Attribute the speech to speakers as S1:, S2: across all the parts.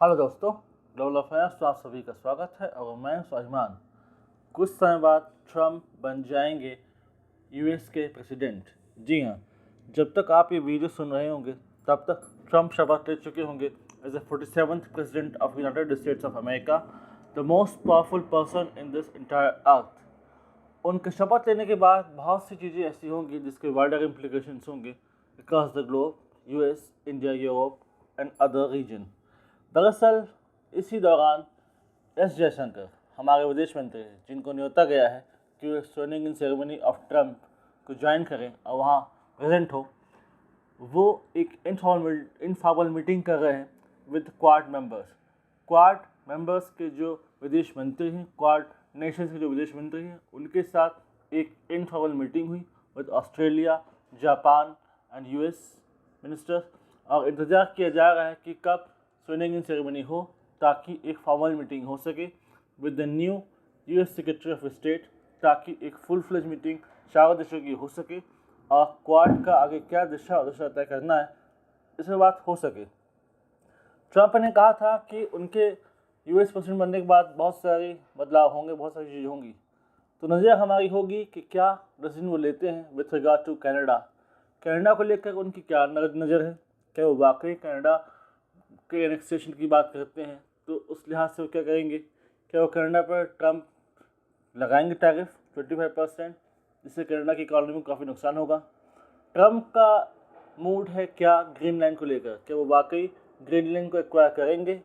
S1: Hello दोस्तों, global affairs तो आप सभी का स्वागत है और मैं स्वाभिमान। कुछ समय बाद ट्रम्प बन जाएंगे यूएस के प्रेसिडेंट। जी हाँ, जब तक आप ये वीडियो सुन रहे होंगे तब तक ट्रम्प शपथ ले चुके होंगे as a 47th president of United States of America, the most powerful person in this entire earth. उनके शपथ लेने के बाद बहुत सी चीज़ें ऐसी होंगी जिसके वाइडर इम्प्लीकेशंस होंगे across the globe, US, India, Europe and other region. दरअसल इसी दौरान एस जयशंकर हमारे विदेश मंत्री हैं, जिनको न्योता गया है कि वे swearing in ceremony of Trump को ज्वाइन करें और वहाँ प्रेजेंट हो, वो एक इनफॉर्मल मीटिंग कर रहे हैं with quad members. Quad members के जो विदेश मंत्री हैं, क्वाड नेशंस के जो विदेश मंत्री हैं, उनके साथ एक इनफॉर्मल मीटिंग हुई with Australia, Japan and US ministers. और इंतज़ार किया जा रहा है कि कब स्वेरिंग इन सेरेमनी हो ताकि एक फॉर्मल मीटिंग हो सके with the new US secretary of state, ताकि एक फुल फ्लेज मीटिंग चारों देशों की हो सके और क्वाड का आगे क्या दिशा तय करना है इस पर बात हो सके। ट्रम्प ने कहा था कि उनके यूएस प्रेसिडेंट बनने के बाद बहुत सारे बदलाव होंगे, बहुत सारी चीज़ें होंगी। तो नज़र हमारी होगी कि क्या डिसीजन वो लेते हैं with regard to Canada. Canada को लेकर उनकी क्या नज़र है, क्या वो वाकई कनाडा के एनेक्सेशन की बात करते हैं, तो उस लिहाज से वो क्या करेंगे। क्या वो कनाडा पर ट्रम्प लगाएंगे टैरिफ 25%, जिससे कनाडा की इकॉनमी को काफ़ी नुकसान होगा। ट्रम्प का मूड है क्या ग्रीनलैंड को लेकर, क्या वो वाकई ग्रीनलैंड को एक्वायर करेंगे,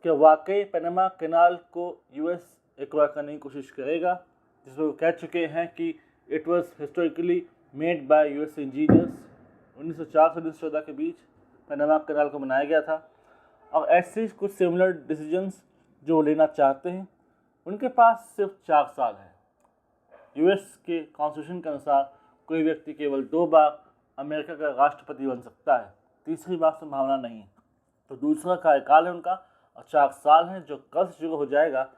S1: क्या वाकई पनामा कैनाल को यूएस एक्वायर करने की कोशिश करेगा, जिसमें वो कह चुके हैं कि it was historically made by US engineers. 1904 से 1914 के बीच पनामा कैनाल को बनाया गया था। और ऐसे कुछ सिमिलर डिसीजंस जो लेना चाहते हैं, उनके पास सिर्फ 4 साल है। यूएस के कॉन्स्टिट्यूशन के अनुसार कोई व्यक्ति केवल 2 बार अमेरिका का राष्ट्रपति बन सकता है, तीसरी बार संभावना नहीं। तो दूसरा कार्यकाल है उनका और 4 साल हैं जो कल से शुरू हो जाएगा।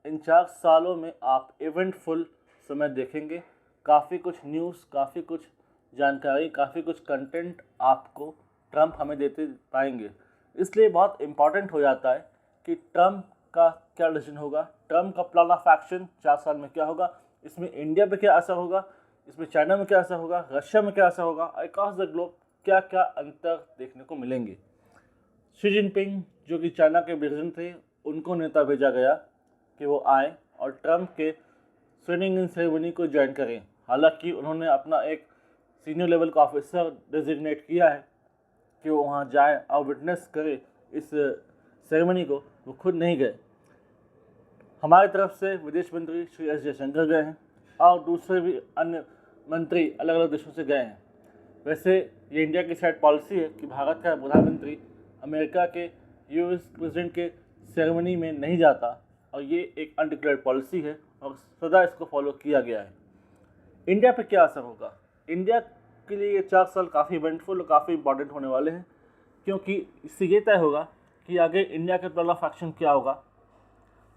S1: इन 4 सालों में आप इवेंटफुल समय देखेंगे, काफ़ी कुछ न्यूज़, काफ़ी कुछ जानकारी, काफ़ी कुछ कंटेंट आपको ट्रम्प हमें देते पाएंगे। इसलिए बहुत इम्पॉर्टेंट हो जाता है कि ट्रम्प का क्या डिसीजन होगा, ट्रम्प का प्लान ऑफ एक्शन 4 साल में क्या होगा, इसमें इंडिया पे क्या असर होगा, इसमें चाइना में क्या असर होगा, रशिया में क्या असर होगा, अक्रॉस द ग्लोब क्या क्या अंतर देखने को मिलेंगे। शी जिनपिंग जो कि चाइना के प्रेसिडेंट थे, उनको नेता भेजा गया कि वो आए और ट्रम्प के स्वेरिंग इन सेरेमनी को ज्वाइन करें। हालांकि उन्होंने अपना एक सीनियर लेवल का ऑफिसर डेजिग्नेट किया है कि वो वहाँ जाए और विटनेस करे इस सेरेमनी को, वो खुद नहीं गए। हमारी तरफ से विदेश मंत्री श्री एस जयशंकर गए हैं और दूसरे भी अन्य मंत्री अलग अलग देशों से गए हैं। वैसे ये इंडिया की साइड पॉलिसी है कि भारत का प्रधानमंत्री अमेरिका के यूएस प्रेसिडेंट के सेरेमनी में नहीं जाता, और ये एक अनडिक्लेयर्ड पॉलिसी है और सदा इसको फॉलो किया गया है। इंडिया पे क्या असर होगा? इंडिया के लिए ये 4 साल काफ़ी इवेंटफुल और काफ़ी इंपॉर्टेंट होने वाले हैं, क्योंकि इससे ये तय होगा कि आगे इंडिया के प्लान ऑफ एक्शन क्या होगा।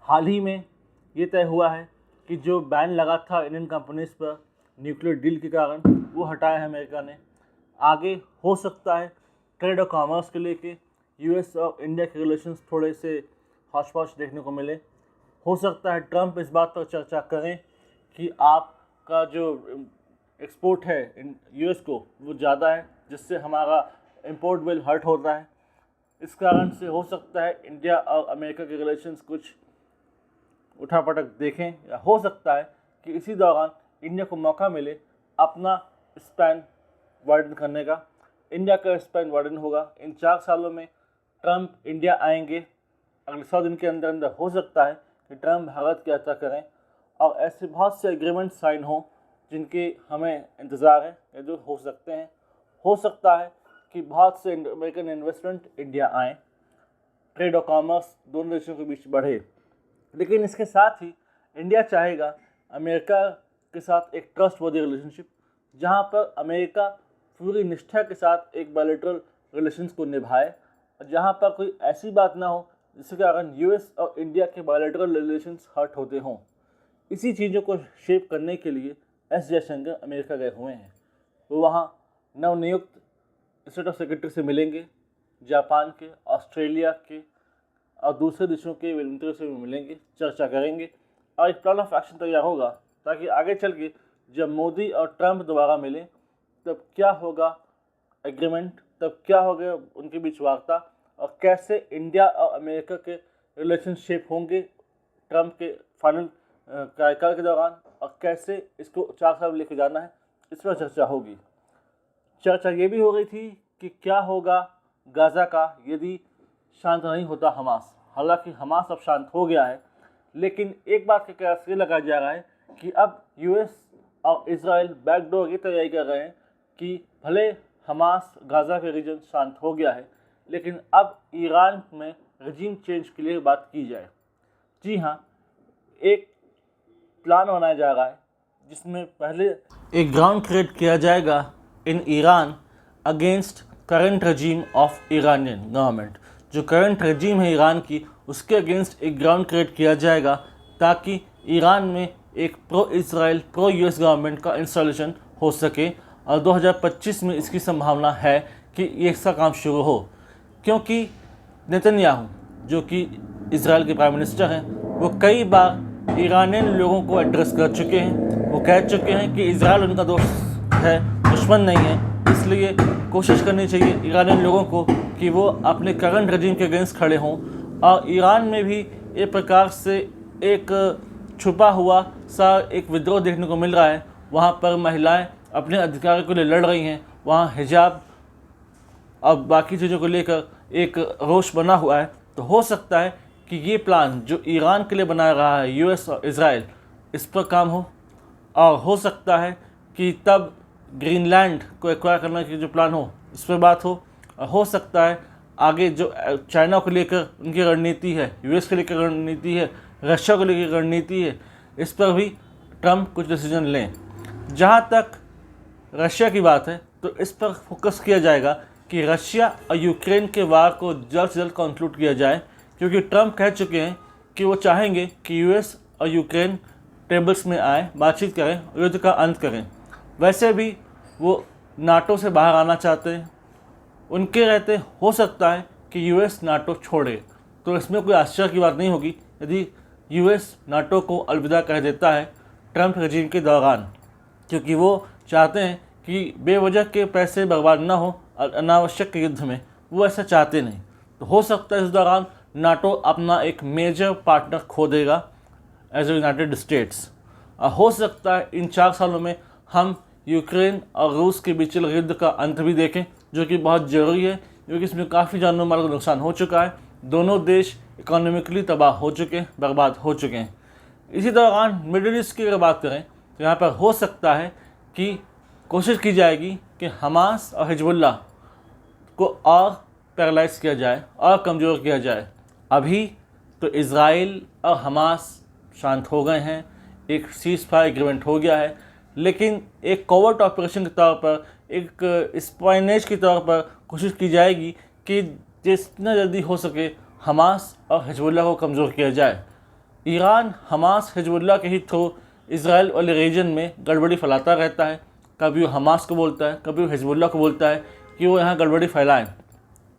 S1: हाल ही में ये तय हुआ है कि जो बैन लगा था इंडियन कंपनीज पर न्यूक्लियर डील के कारण, वो हटाया है अमेरिका ने। आगे हो सकता है ट्रेड और कॉमर्स के लेके यूएस और इंडिया के रिलेशंस थोड़े से हौच पौच देखने को मिले। हो सकता है ट्रम्प इस बात पर चर्चा करें कि आपका जो एक्सपोर्ट है यूएस को वो ज़्यादा है, जिससे हमारा इंपोर्ट बिल हर्ट होता है। इस कारण से हो सकता है इंडिया और अमेरिका के रिलेशंस कुछ उठापटक देखें, या हो सकता है कि इसी दौरान इंडिया को मौका मिले अपना स्पैन वाइडन करने का। इंडिया का स्पैन वाइडन होगा। इन 4 सालों में ट्रम्प इंडिया आएंगे, अगले 100 दिन के अंदर अंदर हो सकता है कि ट्रम्प भारत की यात्रा करें और ऐसे बहुत से एग्रीमेंट साइन हों जिनके हमें इंतज़ार है या जो हो सकते हैं। हो सकता है कि बहुत से अमेरिकन इन्वेस्टमेंट इंडिया आएँ, ट्रेड और कॉमर्स दोनों देशों के बीच बढ़े। लेकिन इसके साथ ही इंडिया चाहेगा अमेरिका के साथ एक ट्रस्टवर्दी रिलेशनशिप, जहां पर अमेरिका पूरी निष्ठा के साथ एक बायलैटरल रिलेशंस को निभाए और जहां पर कोई ऐसी बात ना हो जिसके कारण यूएस और इंडिया के बायलैटरल रिलेशंस हर्ट होते हों। इसी चीज़ों को शेप करने के लिए एस जयशंकर अमेरिका गए हुए हैं। वो वहाँ नवनियुक्त स्टेट ऑफ सेक्रेटरी से मिलेंगे, जापान के, ऑस्ट्रेलिया के और दूसरे देशों के मंत्रियों से भी मिलेंगे, चर्चा करेंगे और एक प्लान ऑफ एक्शन तैयार होगा ताकि आगे चल के जब मोदी और ट्रंप दोबारा मिले तब क्या होगा एग्रीमेंट, तब क्या होगा उनके बीच वार्ता और कैसे इंडिया और अमेरिका के रिलेशनशिप होंगे ट्रंप के फाइनल कार्यकाल के दौरान और कैसे इसको 4 साल लेके जाना है, इस पर चर्चा होगी। चर्चा ये भी हो रही थी कि क्या होगा गाज़ा का यदि शांत नहीं होता हमास। हालांकि हमास अब शांत हो गया है, लेकिन एक बात का कयास ये लगाया जा रहा है कि अब यूएस और इजराइल बैकडोर की तैयारी कर रहे हैं कि भले हमास गाज़ा के रीजन शांत हो गया है, लेकिन अब ईरान में रजीम चेंज के लिए बात की जाए। जी हाँ, एक प्लान बनाया जा रहा है जिसमें पहले एक ग्राउंड क्रिएट किया जाएगा in Iran against current regime of Iranian government. जो करंट रजीम है ईरान की, उसके अगेंस्ट एक ग्राउंड क्रिएट किया जाएगा ताकि ईरान में एक pro Israel pro US government का इंस्टॉलेशन हो सके और 2025 में इसकी संभावना है कि ये इसका काम शुरू हो, क्योंकि नेतन्याहू जो कि इजराइल के प्राइम मिनिस्टर हैं, वो कई बार ईरानियन लोगों को एड्रेस कर चुके हैं। वो कह चुके हैं कि इजराइल उनका दोस्त है, दुश्मन नहीं है, इसलिए कोशिश करनी चाहिए ईरानियन लोगों को कि वो अपने करंट रजीम के अगेंस्ट खड़े हों। और ईरान में भी एक प्रकार से एक छुपा हुआ सा एक विद्रोह देखने को मिल रहा है। वहाँ पर महिलाएं अपने अधिकारों के लिए लड़ रही हैं, वहाँ हिजाब और बाकी चीज़ों को लेकर एक रोष बना हुआ है। तो हो सकता है कि ये प्लान जो ईरान के लिए बना रहा है यूएस और इजराइल, इस पर काम हो, और हो सकता है कि तब ग्रीनलैंड को एक्वायर करने की जो प्लान हो इस पर बात हो। और हो सकता है आगे जो चाइना को लेकर उनकी रणनीति है, यूएस के लेकर रणनीति है, रशिया को लेकर रणनीति है, इस पर भी ट्रंप कुछ डिसीजन लें। जहाँ तक रशिया की बात है तो इस पर फोकस किया जाएगा कि रशिया और यूक्रेन के वार को जल्द से जल्द कंक्लूड किया जाए, क्योंकि ट्रंप कह चुके हैं कि वो चाहेंगे कि यूएस और यूक्रेन टेबल्स में आए, बातचीत करें, युद्ध का अंत करें। वैसे भी वो नाटो से बाहर आना चाहते हैं। उनके रहते हो सकता है कि यूएस नाटो छोड़े, तो इसमें कोई आश्चर्य की बात नहीं होगी यदि यूएस नाटो को अलविदा कह देता है ट्रंप रजीम के दौरान, क्योंकि वो चाहते हैं कि बेवजह के पैसे बर्बाद ना हो अनावश्यक के युद्ध में, वो ऐसा चाहते नहीं। तो हो सकता है इस दौरान नाटो अपना एक मेजर पार्टनर खो देगा एज ए यूनाइटेड स्टेट्स। और हो सकता है इन 4 सालों में हम यूक्रेन और रूस के बीच चल युद्ध का अंत भी देखें, जो कि बहुत ज़रूरी है, क्योंकि इसमें काफ़ी जानों माल का नुकसान हो चुका है। दोनों देश इकोनॉमिकली तबाह हो चुके हैं, बर्बाद हो चुके हैं। इसी दौरान मिडिल ईस्ट की अगर बात करें तो यहाँ पर हो सकता है कि कोशिश की जाएगी कि हमास और हिजबुल्लाह को और पैरालाइज किया जाए और कमज़ोर किया जाए। अभी तो इज़राइल और हमास शांत हो गए हैं, एक सीज़ फायर एग्रीमेंट हो गया है, लेकिन एक कोवर्ट ऑपरेशन के तौर पर, एक स्पाइनेज के तौर पर कोशिश की जाएगी कि जितना जल्दी हो सके हमास और हिजबुल्लाह को कमज़ोर किया जाए। ईरान हमास हिजबुल्लाह के ही थ्रू इज़राइल वाले रीजन में गड़बड़ी फैलाता रहता है। कभी वो हमास को बोलता है, कभी वो हिजबुल्लाह को बोलता है कि वो यहाँ गड़बड़ी फैलाएं।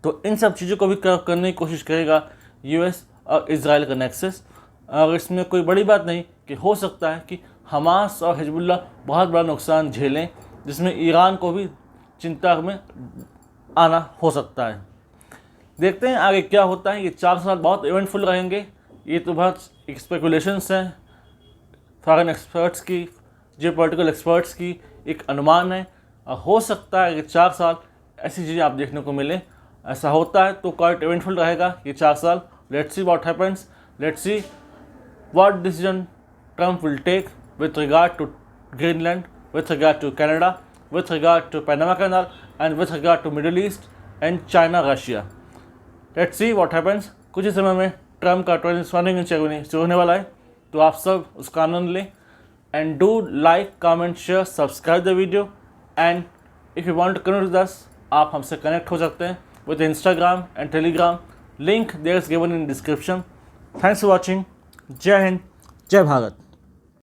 S1: तो इन सब चीज़ों को भी करने की कोशिश करेगा यूएस और इज़राइल का नेक्सस। और इसमें कोई बड़ी बात नहीं कि हो सकता है कि हमास और हिजबुल्लाह बहुत बड़ा नुकसान झेलें, जिसमें ईरान को भी चिंता में आना हो सकता है। देखते हैं आगे क्या होता है। ये 4 साल बहुत इवेंटफुल रहेंगे। ये तो बहुत स्पेकुलेशंस हैं, फॉरेन एक्सपर्ट्स की, जियोपॉलिटिकल एक्सपर्ट्स की एक अनुमान है। और हो सकता है कि 4 साल ऐसी चीज़ें आप देखने को मिले। ऐसा होता है तो क्वाइट इवेंटफुल रहेगा ये 4 साल। Let's see what happens, let's see what decision Trump will take with regard to Greenland, with regard to Canada, with regard to Panama Canal, and with regard to Middle East and China, Russia. Let's see what happens. कुछ ही समय में Trump का 21वीं ceremony शुरू होने वाला है, तो आप सब उसका आनंद लें। And do like, comment, share, subscribe the video. And if you want to connect with us, आप हमसे कनेक्ट हो सकते हैं with Instagram and Telegram. Link there is given in description. Thanks for watching. जय हिंद, जय भारत।